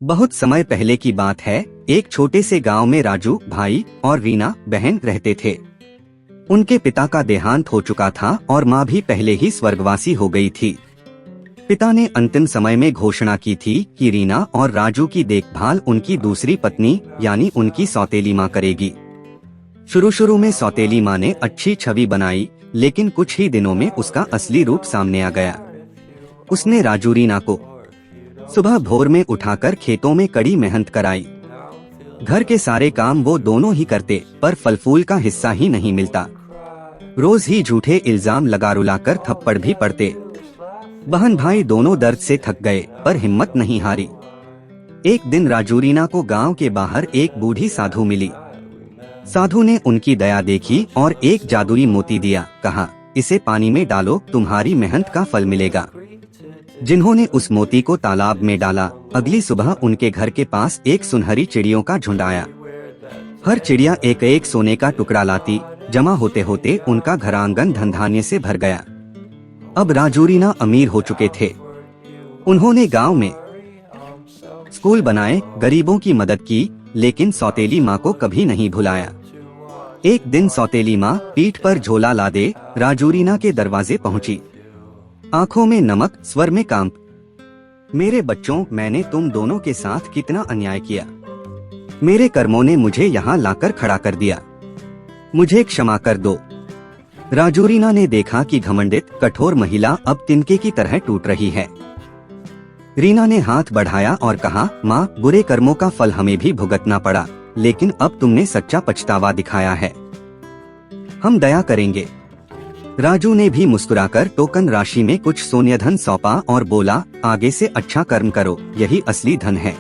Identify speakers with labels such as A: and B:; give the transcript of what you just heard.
A: बहुत समय पहले की बात है। एक छोटे से गांव में राजू भाई और रीना बहन रहते थे। उनके पिता का देहांत हो चुका था और माँ भी पहले ही स्वर्गवासी हो गई थी। पिता ने अंतिम समय में घोषणा की थी कि रीना और राजू की देखभाल उनकी दूसरी पत्नी यानी उनकी सौतेली माँ करेगी। शुरू में सौतेली माँ ने अच्छी छवि बनाई, लेकिन कुछ ही दिनों में उसका असली रूप सामने आ गया। उसने राजू रीना को सुबह भोर में उठाकर खेतों में कड़ी मेहनत कराई। घर के सारे काम वो दोनों ही करते, पर फल फूल का हिस्सा ही नहीं मिलता। रोज ही झूठे इल्जाम लगा रुलाकर थप्पड़ भी पड़ते। बहन भाई दोनों दर्द से थक गए, पर हिम्मत नहीं हारी। एक दिन राजू रीना को गांव के बाहर एक बूढ़ी साधु मिली। साधु ने उनकी दया देखी और एक जादुई मोती दिया। कहा, इसे पानी में डालो, तुम्हारी मेहनत का फल मिलेगा। जिन्होंने उस मोती को तालाब में डाला, अगली सुबह उनके घर के पास एक सुनहरी चिड़ियों का झुंड आया। हर चिड़िया एक एक सोने का टुकड़ा लाती। जमा होते होते उनका घर आंगन धन धान्य से भर गया। अब राजू रीना अमीर हो चुके थे। उन्होंने गांव में स्कूल बनाए, गरीबों की मदद की, लेकिन सौतेली माँ को कभी नहीं भुलाया। एक दिन सौतेली माँ पीठ पर झोला लादे राजू रीना के दरवाजे पहुंची। आंखों में नमक, स्वर में कांप। मेरे बच्चों, मैंने तुम दोनों के साथ कितना अन्याय किया। मेरे कर्मों ने मुझे यहाँ लाकर खड़ा कर दिया। मुझे क्षमा कर दो। राजू रीना ने देखा कि घमंडित कठोर महिला अब तिनके की तरह टूट रही है। रीना ने हाथ बढ़ाया और कहा, माँ, बुरे कर्मों का फल हमें भी भुगतना पड़ा, लेकिन अब तुमने सच्चा पछतावा दिखाया है। हम दया करेंगे। राजू ने भी मुस्कुराकर टोकन राशि में कुछ सोने धन सौंपा और बोला, आगे से अच्छा कर्म करो, यही असली धन है।